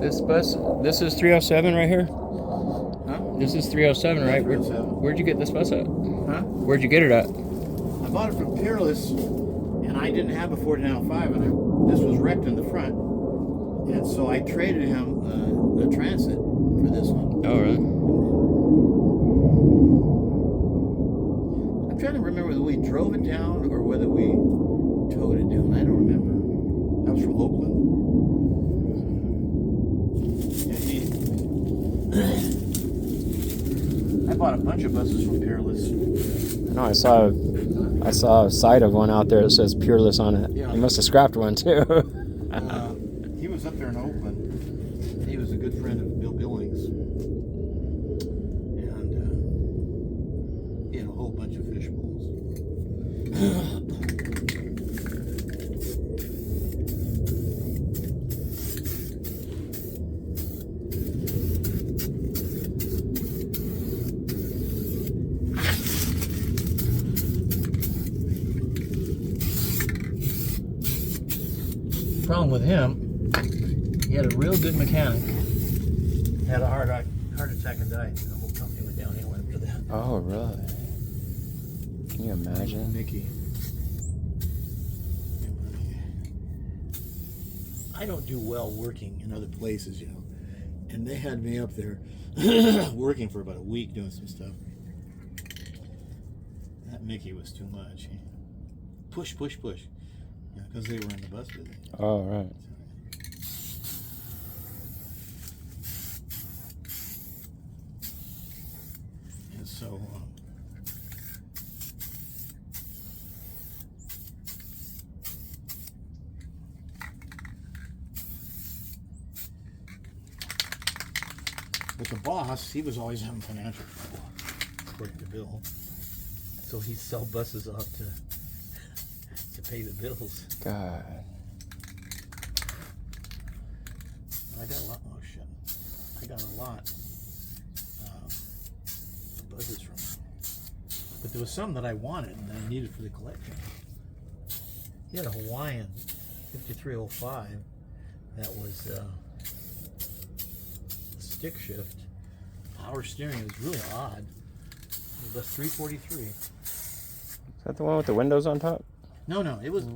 This bus, this is 307 right here? Huh? This is 307, right? 307. Where'd you get this bus at? Huh? Where'd you get it at? I bought it from Peerless, and I didn't have a 4905, and this was wrecked in the front. And so I traded him the Transit for this one. Oh, really? I'm trying to remember whether we drove it down or whether we towed it down. I don't remember. That was from Oakland. I bought a bunch of buses from Peerless. No, I saw a side of one out there that says Peerless on it. Yeah. You must have scrapped one too. He was up there in Oakland. He was a good friend of Bill Billings. And he had a whole bunch of fish bowls. Problem with him, he had a real good mechanic. Had a heart attack and died. The whole company went downhill after that. Oh, really? Can you imagine? Mickey. I don't do well working in other places, you know. And they had me up there working for about a week doing some stuff. That Mickey was too much. Push, push, push. Yeah, because they were in the bus business. Oh, right. And so, but the boss, he was always having financial trouble, according to Bill. So he'd sell buses off to pay the bills. God. I got a lot. Oh shit! I got a lot of buses from him. But there was some that I wanted and I needed for the collection. He had a Hawaiian 5305 that was stick shift, power steering. It was really odd. It was 343. Is that the one with the windows on top? No, it was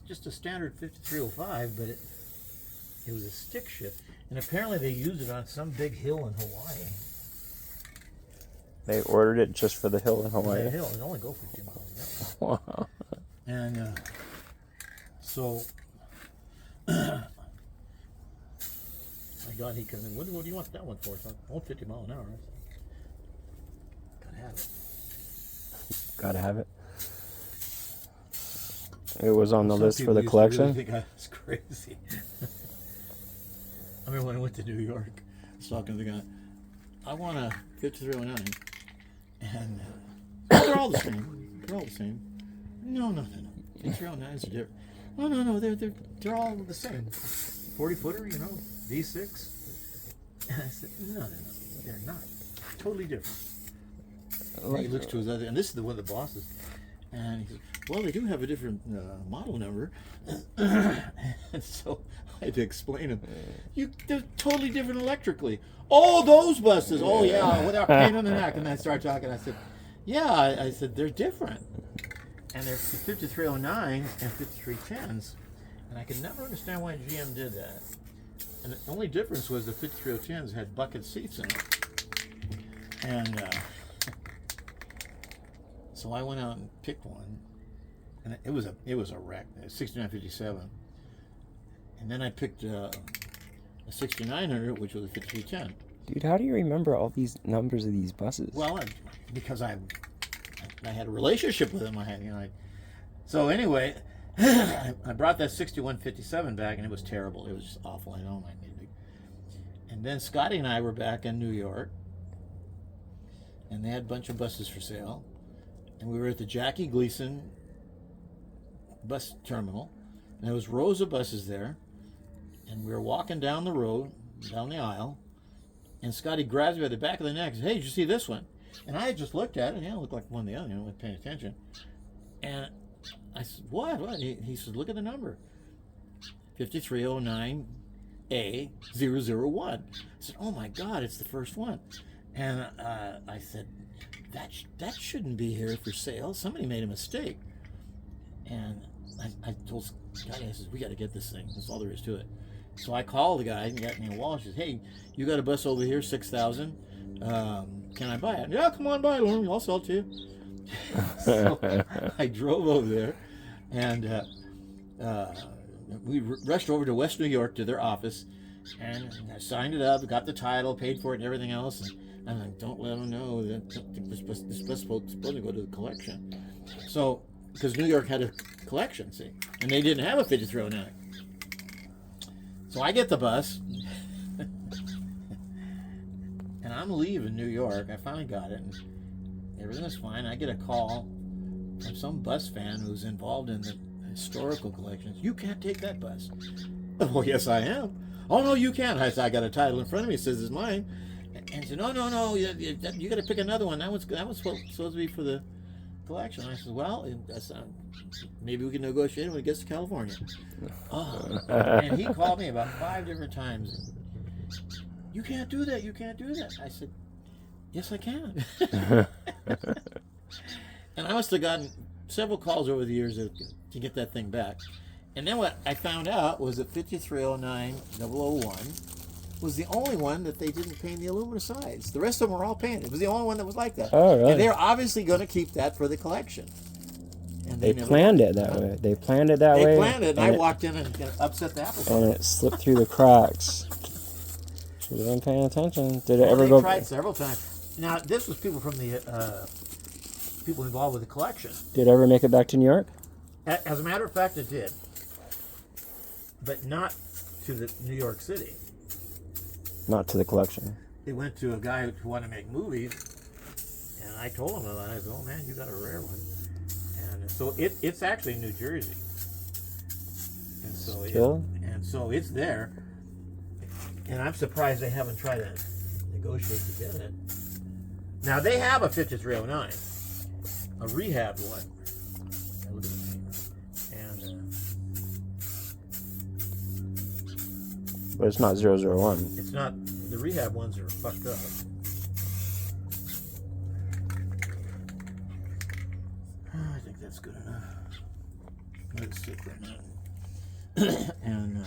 just a standard 5305, but it was a stick shift, and apparently they used it on some big hill in Hawaii. They ordered it just for the hill in Hawaii. That hill, it only go 50 miles an hour. Wow. And so my God, he comes in. What do you want that one for? It's only 50 miles an hour. Gotta have it. Gotta have it. It was on the Some list for people the used to collection. really think I was crazy. I remember when I went to New York, I was talking to the guy. I want a 5309, and they're all the same. They're all the same. No. 5309s are different. No. They're all the same. 40 footer, you know, V6. And I said, no, they're not. Totally different. And he looks to his other, and this is the one of the bosses, and he says, well, they do have a different model number. And so I had to explain them. They're totally different electrically. Oh, those buses. Oh, yeah, without pain on the neck. And then I started talking. I said, yeah, I said, they're different. And they're 5309s and 5310s. And I could never understand why GM did that. And the only difference was the 5310s had bucket seats in it. And so I went out and picked one. And it was a wreck, a 6957. And then I picked a 6900, which was a 5310. Dude, how do you remember all these numbers of these buses? Well, because I had a relationship with them. So anyway, I brought that 6157 back, and it was terrible. It was just awful. I know. And then Scotty and I were back in New York, and they had a bunch of buses for sale. And we were at the Jackie Gleason bus terminal, and there was rows of buses there, and we were walking down the road, down the aisle, and Scotty grabs me by the back of the neck and says, hey, did you see this one? And I just looked at it, and it looked like one of the other, wasn't paying attention. And I said, what? He said, look at the number. 5309 A001. I said, oh my God, it's the first one. And I said, that shouldn't be here for sale. Somebody made a mistake. And I told Scotty, I said, we got to get this thing. That's all there is to it. So I called the guy and got me a wall. She says, hey, you got a bus over here, 6,000. Can I buy it? Yeah, come on by, Lauren. I'll sell it to you. So I drove over there, and we rushed over to West New York to their office, and I signed it up, got the title, paid for it, and everything else. And I'm like, don't let them know that this bus is supposed to go to the collection. So, because New York had a collection, see, and they didn't have a 5309. So I get the bus, and I'm leaving New York. I finally got it, and everything was fine. I get a call from some bus fan who's involved in the historical collections. You can't take that bus. Oh, yes, I am. Oh, no, you can't. I said, I got a title in front of me. It says it's mine. And he said, no, you got to pick another one. That one's supposed to be for the collection. I said, well, maybe we can negotiate it when it gets to California. Oh, and he called me about 5 different times. You can't do that. You can't do that. I said, yes, I can. And I must have gotten several calls over the years to get that thing back. And then what I found out was that 5309-001 was the only one that they didn't paint the aluminum sides. The rest of them were all painted. It was the only one that was like that. Oh, really? And they're obviously going to keep that for the collection. And They planned it that way. They planned it that way. They planned it, and I walked in and upset the apple cart. And it slipped through the cracks. Should have been paying attention. Did it ever They go? tried several times. Now, this was people from the people involved with the collection. Did it ever make it back to New York? As a matter of fact, it did, but not to the New York City. Not to the collection. They went to a guy who wanted to make movies, and I told him about it. I said, "Oh man, you got a rare one." And so it's actually in New Jersey, and so it's there. And I'm surprised they haven't tried to negotiate to get it. Now they have a 5309, a rehab one. Look at the name. And But it's not 001. it's not. The rehab ones are fucked up. I think that's good enough. Let it sit right now. And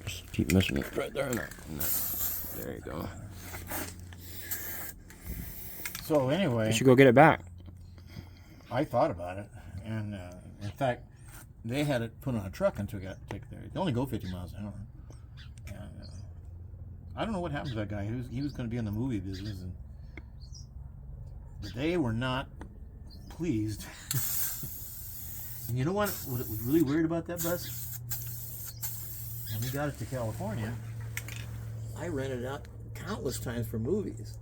Just keep missing it right there. There you go. so anyway, You should go get it back. I thought about it, and in fact, they had it put on a truck and took it there. They only go 50 miles an hour. And I don't know what happened to that guy. He was going to be in the movie business, but they were not pleased. And you know what was really weird about that bus? When we got it to California, I rented it out countless times for movies.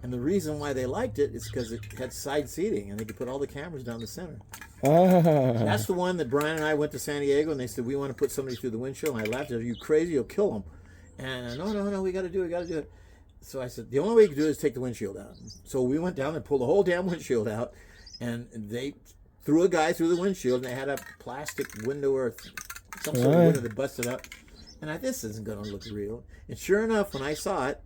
And the reason why they liked it is because it had side seating and they could put all the cameras down the center. That's the one that Brian and I went to San Diego and they said, we want to put somebody through the windshield. And I laughed at it. Are you crazy? You'll kill them. And no, we got to do it. So I said, the only way you can do it is take the windshield out. So we went down and pulled the whole damn windshield out, and they threw a guy through the windshield, and they had a plastic window or some sort of window that busted up. And this isn't going to look real. And sure enough, when I saw it,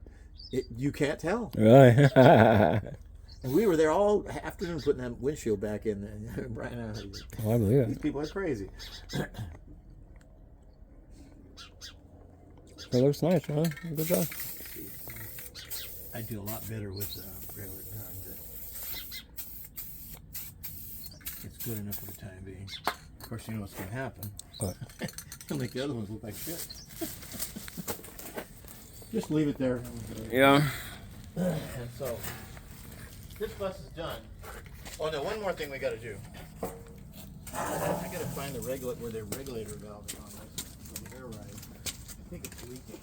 you can't tell. Really? And we were there all afternoon putting that windshield back in. Brian, I believe it. these people are crazy. It looks nice, huh? Good job. I do a lot better with regular guns. It's good enough for the time being. Of course, you know what's going to happen. What? It'll make the other ones look like shit. Just leave it there. Yeah. And so, this bus is done. Oh no, one more thing we got to do. I got to find the where the regulator valve is on this. The air ride. I think it's leaking.